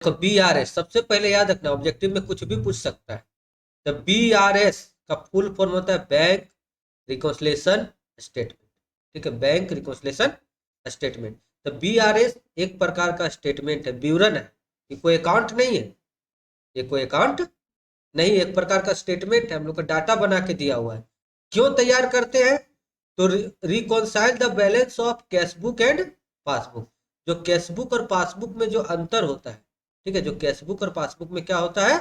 देखो BRS सबसे पहले याद रखना, ऑब्जेक्टिव में कुछ भी पूछ सकता है। तो BRS का फुल फॉर्म होता है बैंक रिकॉन्सिलिएशन स्टेटमेंट। ठीक है, बैंक रिकॉन्सिलिएशन स्टेटमेंट। तो BRS एक प्रकार का स्टेटमेंट है, विवरण है, ये कोई अकाउंट नहीं है, ये कोई अकाउंट नहीं, एक प्रकार का स्टेटमेंट है, हम लोग का डाटा बना के दिया हुआ है। क्यों तैयार करते हैं? तो reconcile the balance of cashbook and passbook. जो कैशबुक और पासबुक में जो अंतर होता है, ठीक है, जो कैशबुक और पासबुक में क्या होता है,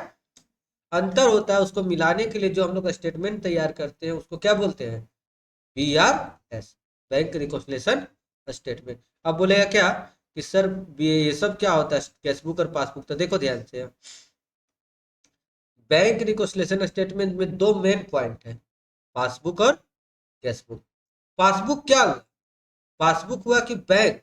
अंतर होता है, उसको मिलाने के लिए जो हम लोग स्टेटमेंट तैयार करते हैं उसको क्या बोलते हैं? BRS, bank reconciliation statement. अब बोलेगा क्या कि सर ये सब क्या होता है कैशबुक और पासबुक? तो देखो ध्यान से, बैंक रिकॉन्सिलिएशन स्टेटमेंट में दो मेन पॉइंट है, पासबुक और कैशबुक। पासबुक क्या हुआ? पासबुक हुआ कि बैंक,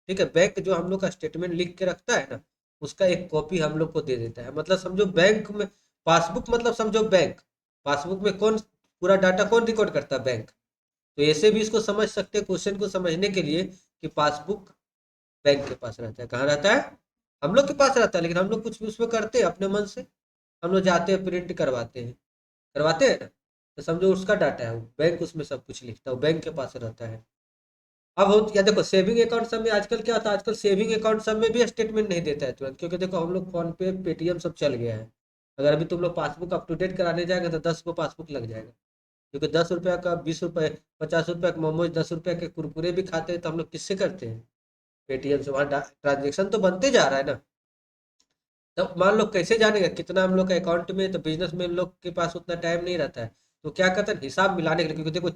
ठीक है, बैंक जो हम लोग का स्टेटमेंट लिख के रखता है ना, उसका एक कॉपी हम लोग को दे देता है। मतलब समझो बैंक में पासबुक, मतलब समझो बैंक, पासबुक में कौन पूरा डाटा कौन रिकॉर्ड करता है? बैंक। तो ऐसे भी इसको समझ सकते हैं क्वेश्चन को समझने के लिए कि पासबुक बैंक के पास रहता है। कहाँ रहता है? हम लोग के पास रहता है, लेकिन हम लोग कुछ भी उसमें करते हैं अपने मन से। हम लोग जाते हैं प्रिंट करवाते हैं, करवाते हैं ना, तो समझो उसका डाटा है वो, बैंक उसमें सब कुछ लिखता है, वो बैंक के पास रहता है। अब हो या देखो सेविंग अकाउंट सब में आजकल क्या होता है, आजकल सेविंग अकाउंट सब में भी स्टेटमेंट नहीं देता है तुरंत, क्योंकि देखो हम लोग फोन पे पेटीएम सब चल गया है। अगर अभी तुम लोग पासबुक अप टू डेट कराने जाएंगे तो 10 को पासबुक लग जाएगा, क्योंकि 10 रुपया का, 20 रुपये, 50 रुपया का मोमोज, 10 रुपया के कुरकुरे भी खाते हैं तो हम लोग किससे करते हैं? पेटीएम से। वहाँ ट्रांजेक्शन तो बनते जा रहा है ना। तो मान लो कैसे जानेगा कितना हम लोग का अकाउंट में? तो बिजनेसमैन लोग के पास उतना टाइम नहीं रहता है, तो क्या करता है हिसाब मिलाने के लिए, क्योंकि देखो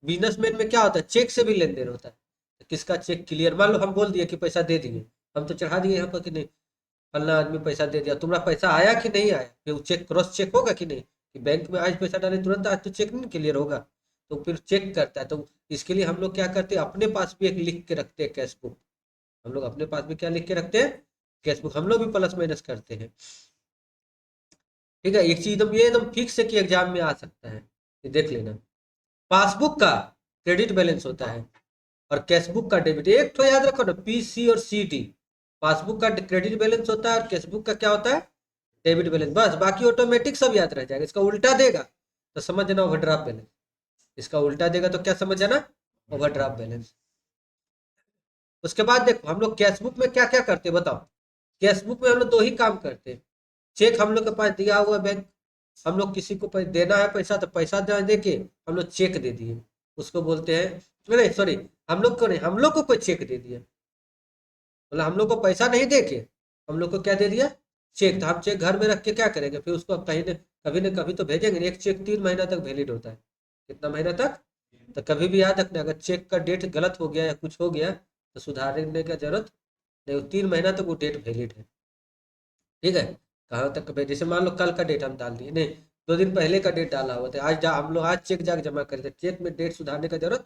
बिजनेसमैन में क्या होता है, चेक से भी लेन देन होता है। तो किसका चेक क्लियर, मान लो हम बोल दिए कि पैसा दे दिए, हम तो चढ़ा दिए यहाँ पर कि नहीं, फलना आदमी पैसा दे दिया, तुम्हारा पैसा आया कि नहीं आया, फिर वो चेक क्रॉस चेक होगा कि नहीं, कि बैंक में आज पैसा डाले तुरंत आज तो चेक नहीं क्लियर होगा, तो फिर चेक करता है। तो इसके लिए हम लोग क्या करते हैं, अपने पास भी एक लिख के रखते हैं कैश बुक। हम लोग अपने पास भी क्या लिख के रखते हैं? Cash book. हम लोग भी प्लस माइनस करते हैं। ठीक है, एक चीज एकदम ये एकदम फिक्स है कि एग्जाम में आ सकता है, ये देख लेना। पासबुक का क्रेडिट बैलेंस होता है और कैशबुक का डेबिट। एक तो याद रखो ना, PC और CD। पासबुक का क्रेडिट बैलेंस होता है और कैशबुक का क्या होता है? Debit balance. बस बाकी ऑटोमेटिक सब याद रह जाएगा। इसका उल्टा देगा तो समझ जाना ओवरड्राफ्ट बैलेंस, इसका उल्टा देगा तो क्या समझ जाना? Overdraft balance. उसके बाद देखो हम लोग कैशबुक में क्या क्या करते हैं बताओ। कैशबुक में हम लोग दो ही काम करते हैं। चेक हम लोग के पास दिया हुआ है बैंक, हम लोग किसी को देना है पैसा तो पैसा दे के हम लोग चेक दे दिए, उसको बोलते हैं, नहीं सॉरी, हम लोग को नहीं, हम लोग को कोई चेक दे दिया, मतलब हम लोग को पैसा नहीं दे के हम लोग को क्या दे दिया? चेक। तो हम चेक घर में रख के क्या करेंगे, फिर उसको कहीं न कभी तो भेजेंगे। एक चेक 3 महीना तक वैलिड होता है। कितना महीना तक? तो कभी भी याद रखना, अगर चेक का डेट गलत हो गया या कुछ हो गया तो सुधारने का जरूरत नहीं, 3 महीना तक वो डेट वैलिड है। ठीक है, कहाँ तक भाई, जैसे मान लो कल का डेट हम डाल दिए, नहीं 2 दिन पहले का डेट डाला हुआ था, आज हम लोग आज चेक जाके जमा करे थे, चेक में डेट सुधारने का जरूरत।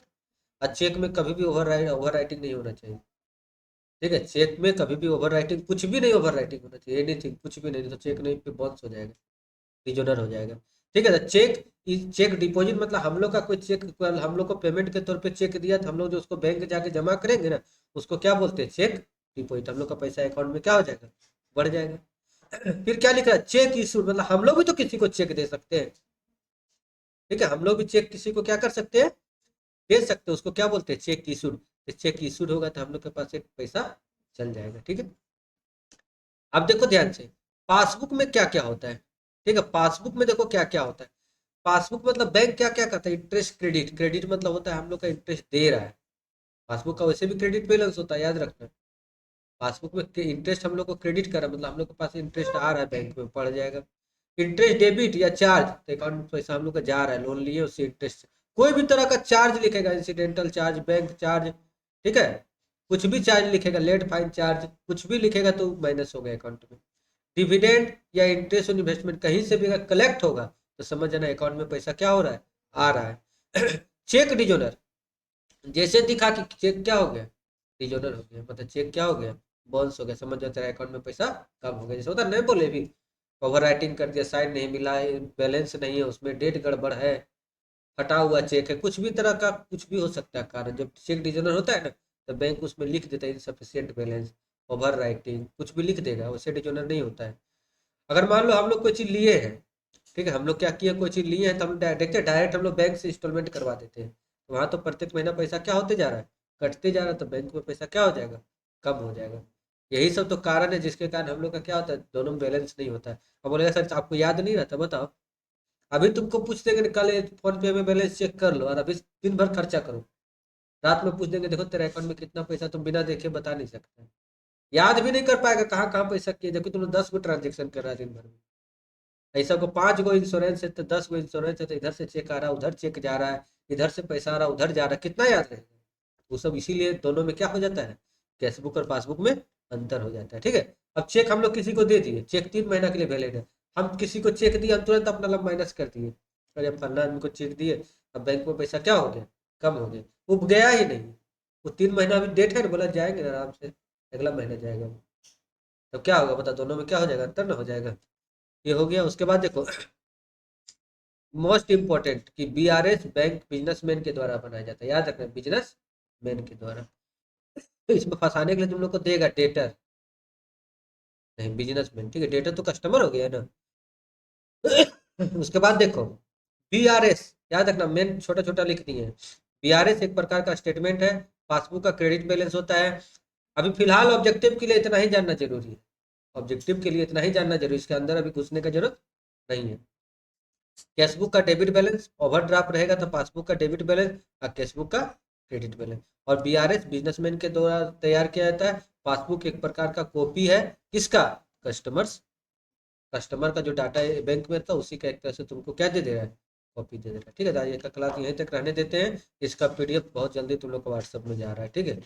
और चेक में कभी भी ओवर राइटिंग नहीं होना चाहिए। ठीक है, चेक में कभी भी ओवर राइटिंग, कुछ भी नहीं ओवर राइटिंग होना चाहिए, एनीथिंग, कुछ भी नहीं, तो चेक नहीं पे बाउंस हो जाएगा, रिजोनर हो जाएगा। ठीक है, तो चेक डिपॉजिट मतलब हम लोग का कोई चेक, हम लोग को पेमेंट के तौर पे चेक दिया तो हम लोग जो उसको बैंक जाके जमा करेंगे ना, उसको क्या बोलते हैं? Cheque deposit. हम लोग का पैसा अकाउंट में क्या हो जाएगा? बढ़ जाएगा। फिर क्या लिखा है? चेक इशूड, मतलब हम लोग भी तो किसी को चेक दे सकते हैं। ठीक है, हम लोग भी चेक किसी को क्या कर सकते हैं? दे सकते हैं। उसको क्या बोलते हैं? Check issued. तो चेक इशूड होगा तो हम लोग के पास एक पैसा चल जाएगा। ठीक है, अब देखो ध्यान से, पासबुक में क्या क्या होता है। ठीक है, पासबुक में देखो क्या क्या होता है। पासबुक मतलब बैंक क्या क्या करता है? Interest credit. क्रेडिट मतलब होता है हम लोग का इंटरेस्ट दे रहा है। पासबुक का वैसे भी क्रेडिट बैलेंस होता है, याद रखना। पासबुक में इंटरेस्ट हम लोग को क्रेडिट कर रहा है, मतलब हम लोग के पास इंटरेस्ट आ रहा है, बैंक में पड़ जाएगा। इंटरेस्ट डेबिट या चार्ज, तो अकाउंट में पैसा हम लोग का जा रहा है, लोन लिए उससे इंटरेस्ट, कोई भी तरह का चार्ज लिखेगा, इंसिडेंटल चार्ज, बैंक चार्ज, ठीक है, कुछ भी चार्ज लिखेगा, लेट फाइन चार्ज, कुछ भी लिखेगा तो माइनस हो गया अकाउंट में। डिविडेंड या इंटरेस्ट ऑन इन्वेस्टमेंट कहीं से भी अगर कलेक्ट होगा तो समझ जाना अकाउंट में पैसा क्या हो रहा है? आ रहा है। चेक डिजोनर, जैसे दिखा कि चेक क्या हो गया? डिजोनर हो गया, मतलब चेक क्या हो गया? बाउंस हो गया, समझ जाओ तेरा अकाउंट में पैसा कम हो गया। जैसे होता नहीं, बोले भी ओवर राइटिंग कर दिया, साइन नहीं मिला है, बैलेंस नहीं है उसमें, डेट गड़बड़ है, फटा हुआ चेक है, कुछ भी तरह का कुछ भी हो सकता है कारण। जब चेक डिजोनर होता है ना, तो बैंक उसमें लिख देता है इनसफिशियंट बैलेंस, ओवर राइटिंग, कुछ भी लिख देगा, उससे डिजोनर नहीं होता है। अगर मान लो हम लोग कोई चीज़ लिए हैं, ठीक है, हम लोग क्या किए, कोई चीज़ लिए हैं तो हम देखते डायरेक्ट हम लोग बैंक से इंस्टॉलमेंट करवा देते हैं, तो वहाँ तो प्रत्येक महीना पैसा क्या होते जा रहा है, कटते जा रहा है, तो बैंक में पैसा क्या हो जाएगा, कम हो जाएगा। यही सब तो कारण है जिसके कारण हम लोग का क्या होता है, दोनों में बैलेंस नहीं होता है। अब बोलेगा सर आपको याद नहीं रहता, बताओ, अभी तुमको पूछ देंगे कल फोन पे में बैलेंस चेक कर लो और अभी दिन भर खर्चा करो, रात में पूछ देंगे देखो तेरे अकाउंट में कितना पैसा, तुम बिना देखे बता नहीं सकते, याद भी नहीं कर पाएगा कहाँ कहाँ पैसा किए, जबकि तुमने 10 गो ट्रांजेक्शन कर रहा है दिन भर में। ऐसा को 5 गो इंश्योरेंस है तो 10 गो इंश्योरेंस है, तो इधर से चेक आ रहा है उधर चेक जा रहा है, इधर से पैसा आ रहा है उधर जा रहा है, कितना याद रहेगा। वो सब इसीलिए दोनों में क्या हो जाता है, कैशबुक और पासबुक में अंतर हो जाता है, ठीक है। अब चेक हम लोग किसी को दे दिए, चेक 3 महीना के लिए वैलिड है, हम किसी को चेक दिए, हम तुरंत अपना लम माइनस कर दिए, अरे हम फलना आदमी को चेक दिए, अब बैंक में पैसा क्या हो गया, कम हो गया, वो गया ही नहीं। वो 3 महीना अभी डेट है ना, बोला जाएंगे ना आराम से, अगला महीना जाएगा वो। तो क्या होगा बता, दोनों में क्या हो जाएगा, अंतर ना हो जाएगा। ये हो गया। उसके बाद देखो मोस्ट इम्पोर्टेंट कि बीआरएस बैंक बिजनेसमैन के द्वारा बनाया जाता है, याद रखना, बिजनेस मैन के द्वारा। तो इसमें फंसाने के लिए तुम लोग को देगा डेटर, नहीं बिजनेसमैन, ठीक है, डेटर तो कस्टमर हो गया ना। उसके बाद देखो बीआरएस, याद रखना, मेन छोटा छोटा लिख दिए। बीआरएस एक प्रकार का स्टेटमेंट है, पासबुक का क्रेडिट बैलेंस होता है। अभी फिलहाल ऑब्जेक्टिव के लिए इतना ही जानना जरूरी है, ऑब्जेक्टिव के लिए इतना ही जानना जरूरी है, इसके अंदर अभी घुसने का जरूरत नहीं है। कैशबुक का डेबिट बैलेंस, ओवरड्राफ्ट रहेगा तो पासबुक का डेबिट बैलेंस और कैशबुक का क्रेडिट बैलेंस। और बीआरएस बिजनेसमैन के द्वारा तैयार किया जाता है। पासबुक एक प्रकार का कॉपी है, किसका, कस्टमर्स, कस्टमर का जो डाटा बैंक में था उसी का एक तरह से तुमको क्या दे दे रहा है, कॉपी दे दे रहा है, ठीक है। आज का क्लास यहीं तक रहने देते हैं, इसका पीडीएफ बहुत जल्दी तुम लोग को व्हाट्सएप में जा रहा है, ठीक है।